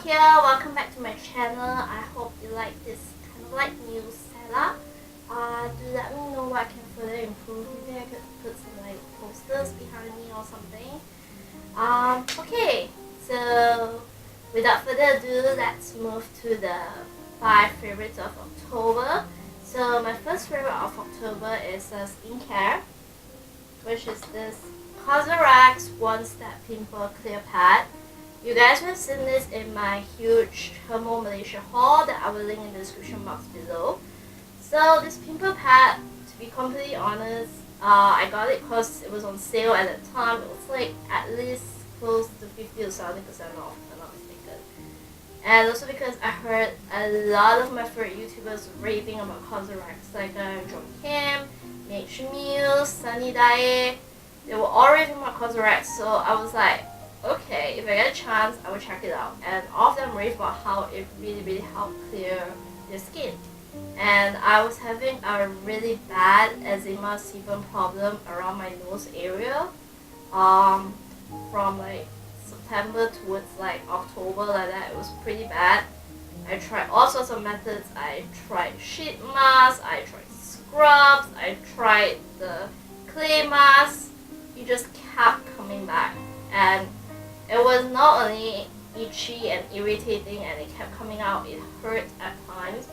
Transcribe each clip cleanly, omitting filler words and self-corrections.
here, welcome back to my channel. I hope you like this kind of like new setup. Do let me know what I can further improve. Maybe I could put some like posters behind me or something. Okay, so without further ado, let's move to the 5 favorites of October. So my first favorite of October is skincare, which is this Cosrx One Step Pimple Clear Pad. You guys have seen this in my huge Hermo Malaysia haul that I will link in the description box below. So this pimple pad, to be completely honest, I got it because it was on sale at the time. It was like at least close to 50 or 70% off, if I'm not mistaken. And also because I heard a lot of my favorite YouTubers raving about Cosrx, like John Kim, Mitch Mills, Sunny Dae. They were all raving about Cosrx, so I was like, okay, if I get a chance, I will check it out. And all of them rave about how it really helped clear their skin. And I was having a really bad eczema sebum problem around my nose area from like September towards like October, like that. It was pretty bad. I tried all sorts of methods. I tried sheet masks, I tried scrubs, I tried the clay mask. It just kept coming back, and it was not only itchy and irritating, and it kept coming out, it hurt at times.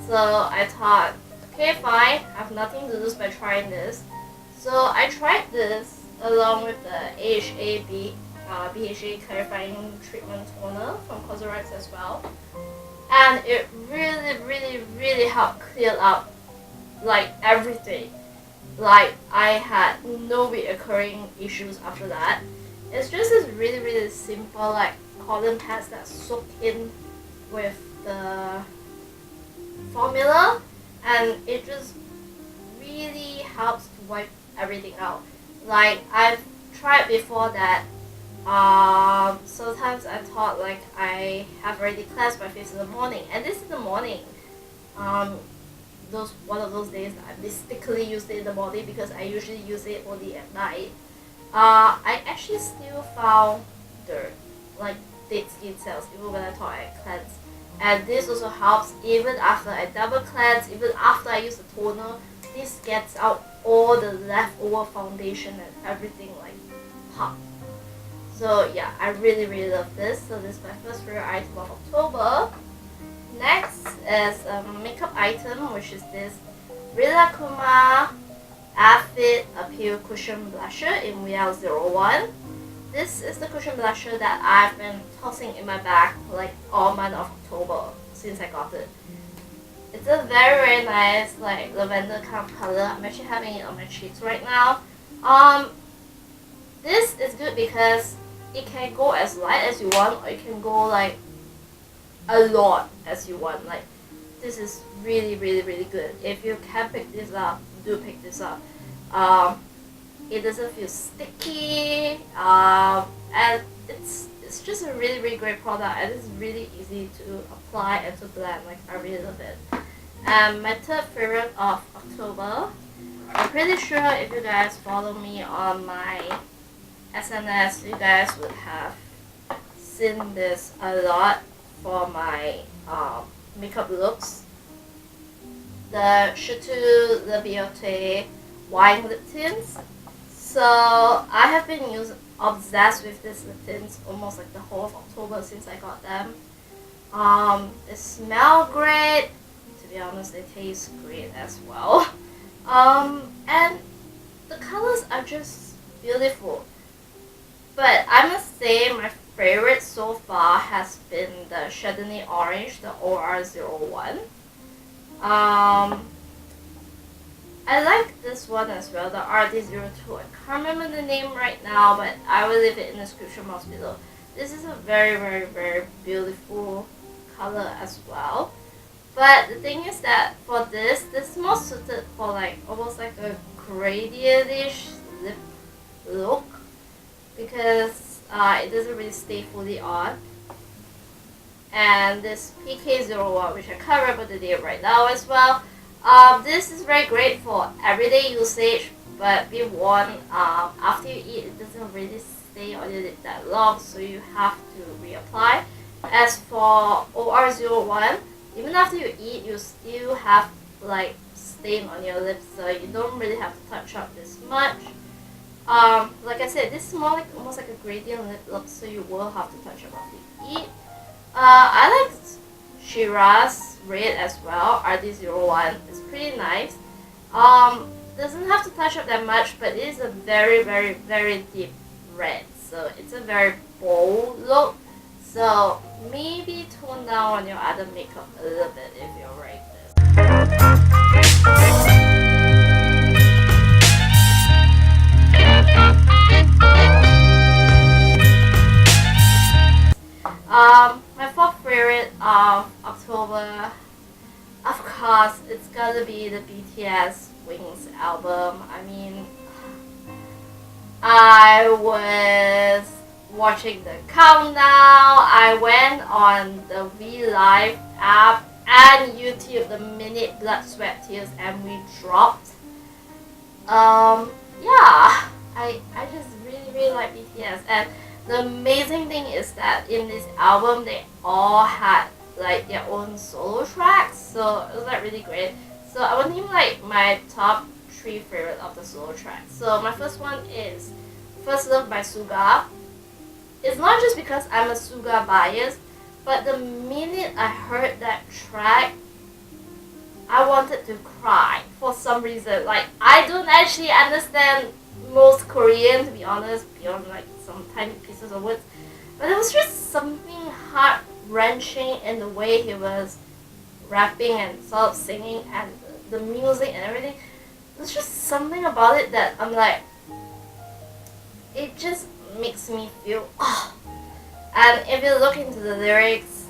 So I thought, okay fine, I have nothing to lose by trying this. So I tried this along with the BHA Clarifying Treatment Toner from Cosrx as well. And it really helped clear up like everything. Like I had no reoccurring issues after that. It's just this really simple like cotton pads that soak in with the formula, and it just really helps to wipe everything out. Like I've tried before that. Sometimes I thought like I have already cleansed my face in the morning, and this is the morning. One of those days that I mystically used it in the morning because I usually use it only at night. I actually still found dirt, like dead skin cells, even when I thought I cleansed. And this also helps even after I double cleanse, even after I use the toner. This gets out all the leftover foundation and everything like pop. So yeah, I really love this. So this is my first favorite item of October. Next is a makeup item, which is this Rilakkuma Fit Appeal Cushion Blusher in WL01. This is the cushion blusher that I've been tossing in my bag like all month of October since I got it. It's a very nice like lavender kind of color. I'm actually having it on my cheeks right now. This is good because it can go as light as you want, or you can go like a lot as you want. Like this is really good. If you can pick this up, do pick this up. It doesn't feel sticky, and it's just a really great product, and it's really easy to apply and to blend. Like I really love it. And my third favorite of October, I'm pretty sure if you guys follow me on my SNS, you guys would have seen this a lot for my makeup looks. The Chateau Le Beauté wine lip tints. So I have been obsessed with these lip tints almost like the whole of October since I got them. They smell great. To be honest, they taste great as well. And the colors are just beautiful. But I must say my favorite so far has been the Chardonnay Orange, the OR01. I like this one as well, the RD02. I can't remember the name right now, but I will leave it in the description box below. This is a very beautiful color as well. But the thing is that for this is more suited for like almost like a gradient-ish lip look, because it doesn't really stay fully on. And this PK01, which I can't remember the name right now as well. This is very great for everyday usage, but be warned, after you eat, it doesn't really stay on your lip that long, so you have to reapply. As for OR01, even after you eat, you still have like stain on your lips, so you don't really have to touch up this much. Like I said, this is more like almost like a gradient lip look, so you will have to touch up after you eat. I like Shira's red as well, RD01. It's pretty nice. Doesn't have to touch up that much, but it is a very, very, very deep red, so it's a very bold look. So maybe tone down on your other makeup a little bit if you're like this. My fourth favorite of October, of course, it's gotta be the BTS Wings album. I mean, I was watching the countdown. I went on the VLive app and YouTube the minute Blood, Sweat, Tears and we dropped. Yeah, I just really like BTS, and the amazing thing is that in this album they all had like their own solo tracks, so it was like really great. So I would name like my top 3 favorite of the solo tracks. So my first one is First Love by Suga. It's not just because I'm a Suga bias, but the minute I heard that track, I wanted to cry for some reason. Like, I don't actually understand most Korean, to be honest, beyond like some tiny pieces of words. But it was just something heart-wrenching in the way he was rapping and sort of singing and the music and everything. There's just something about it that I'm like, it just makes me feel oh. And if you look into the lyrics,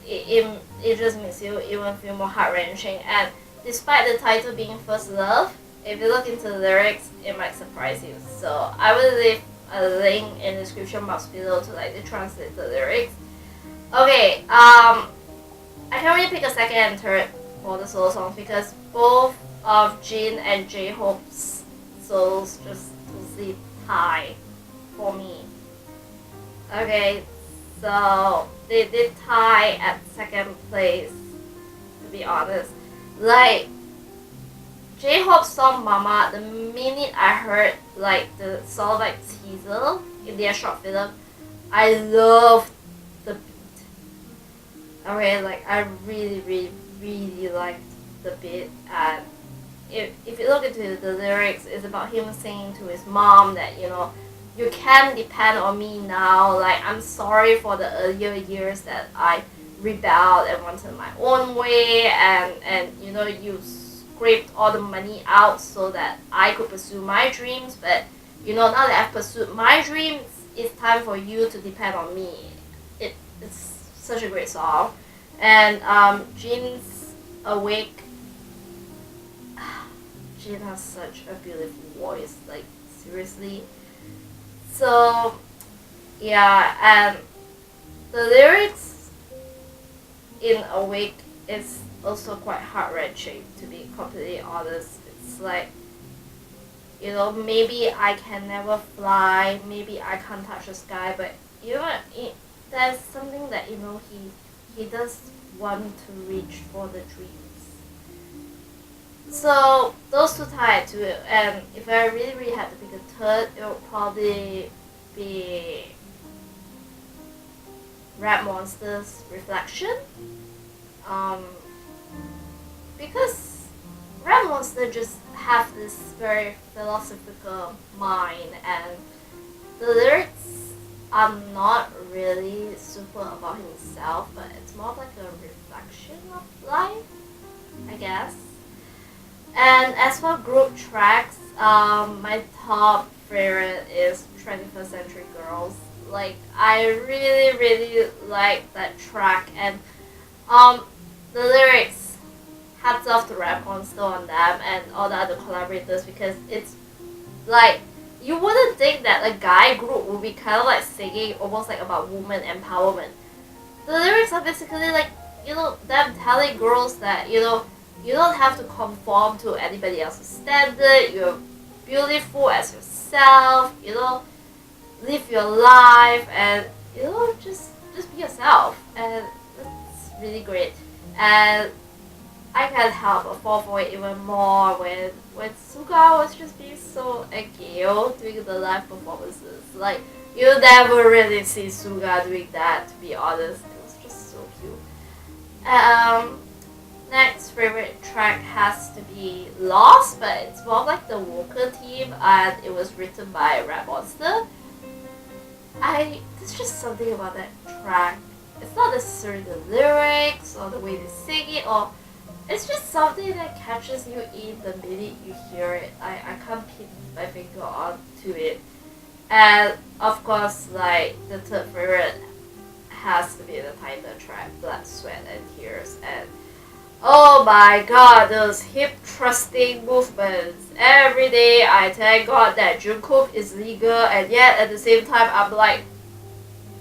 it just makes you even feel more heart-wrenching. And despite the title being First Love, if you look into the lyrics, it might surprise you. So I will leave a link in the description box below to like translate the lyrics. Okay, I can only pick a second and third for the solo songs because both of Jin and J-Hope's solos just totally tie for me. Okay, so they did tie at second place, to be honest. Like, J-Hope's song Mama, the minute I heard like the sort of like teaser in their short film, I loved the beat. Okay, like I really liked the beat. And if you look into the lyrics, it's about him saying to his mom that, you know, you can depend on me now. Like, I'm sorry for the earlier years that I rebelled and wanted my own way, and you know, you scraped all the money out so that I could pursue my dreams. But you know, now that I've pursued my dreams, it's time for you to depend on me. It's such a great song. And Jin's Awake. Jin has such a beautiful voice, like seriously. So yeah, and the lyrics in Awake is also quite heart-wrenching, to be completely honest. It's like, you know, maybe I can never fly, maybe I can't touch the sky, but you know, there's something that, you know, he does want to reach for the dreams. So those two tied to it, and if I really had to pick a third, it would probably be Rap Monster's Reflection. Because Rap Monster just have this very philosophical mind, and the lyrics are not really super about himself, but it's more like a reflection of life, I guess. And as for group tracks, my top favorite is 21st Century Girls. Like, I really like that track, and the lyrics, hats off to Rap Monster on them and all the other collaborators, because it's like, you wouldn't think that a guy group would be kind of like singing almost like about woman empowerment. The lyrics are basically like, you know, them telling girls that, you know, you don't have to conform to anybody else's standard. You're beautiful as yourself. You know, live your life, and you know, just be yourself. And and it's really great. And I can't help but fall for it even more when Suga was just being so agile doing the live performances. Like, you never really see Suga doing that, to be honest. It was just so cute. Next favorite track has to be Lost, but it's more of like the vocal theme, and it was written by Rap Monster. There's just something about that track. It's not necessarily the lyrics or the way they sing it, or it's just something that catches you in the minute you hear it. I can't put my finger onto it. And of course, like, the third favorite has to be the title track, Blood, Sweat and Tears. And oh my god, those hip thrusting movements. Every day I thank God that Jungkook is legal, and yet at the same time I'm like,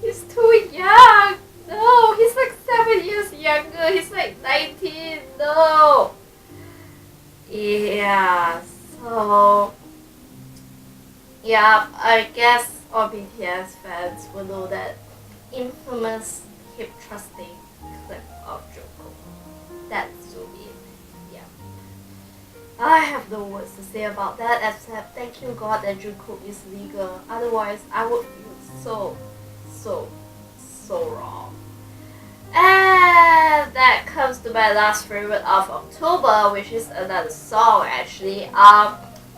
he's too young. No, he's like 7 years younger. He's like 19. No. Yeah, so yeah, I guess all BTS fans will know that infamous hip thrusting clip of Jungkook. That's so it. Yeah. I have no words to say about that except thank you God that Jungkook is legal. Otherwise, I would feel so wrong. And that comes to my last favorite of October, which is another song actually.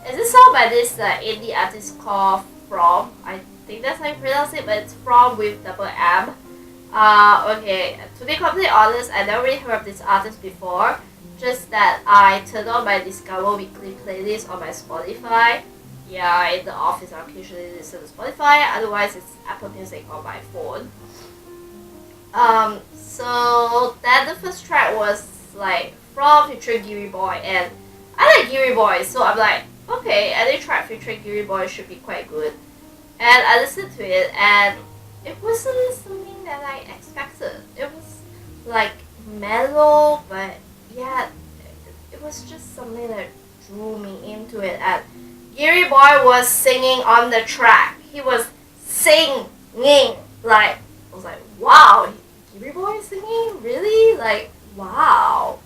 It's a song by this indie artist called Fromm. I think that's how you pronounce it, but it's Fromm with double M. Okay, to be completely honest, I never really heard of this artist before. Just that I turned on my Discover Weekly playlist on my Spotify. Yeah, in the office I occasionally listen to Spotify, otherwise it's Apple Music on my phone. So then the first track was like Fromm featuring Giriboy, and I like Giriboy, so I'm like, okay, any track featuring Giriboy should be quite good. And I listened to it, and it wasn't something that I expected. It was like mellow, but yeah, it was just something that drew me into it. And Giriboy was singing on the track. He was singing, like, I was like, wow, Giriboy singing? Really? Like, wow.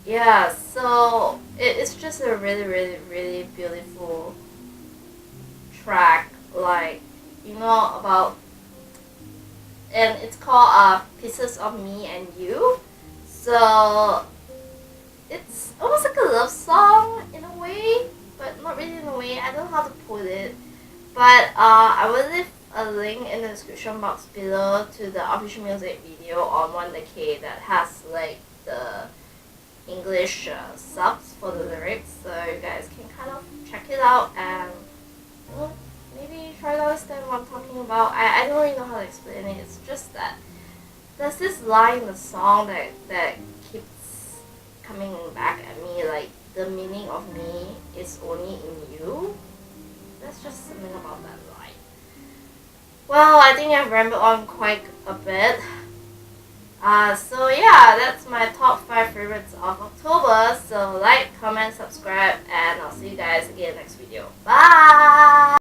Yeah, so it's just a really beautiful track, like, about, and it's called Pieces of Me and You. So it's almost like a love song in a way, but not really in a way. I don't know how to put it, but I will leave a link in the description box below to the official music video on One the K that has like the English subs for the lyrics, so you guys can kind of check it out and maybe try to understand what I'm talking about. I don't really know how to explain it. It's just that there's this line in the song that keeps coming back at me, like, the meaning of me is only in you. That's just something about that line. Well, I think I've rambled on quite a bit. So yeah, that's my top 5 favorites of October. So like, comment, subscribe, and I'll see you guys again next video. Bye!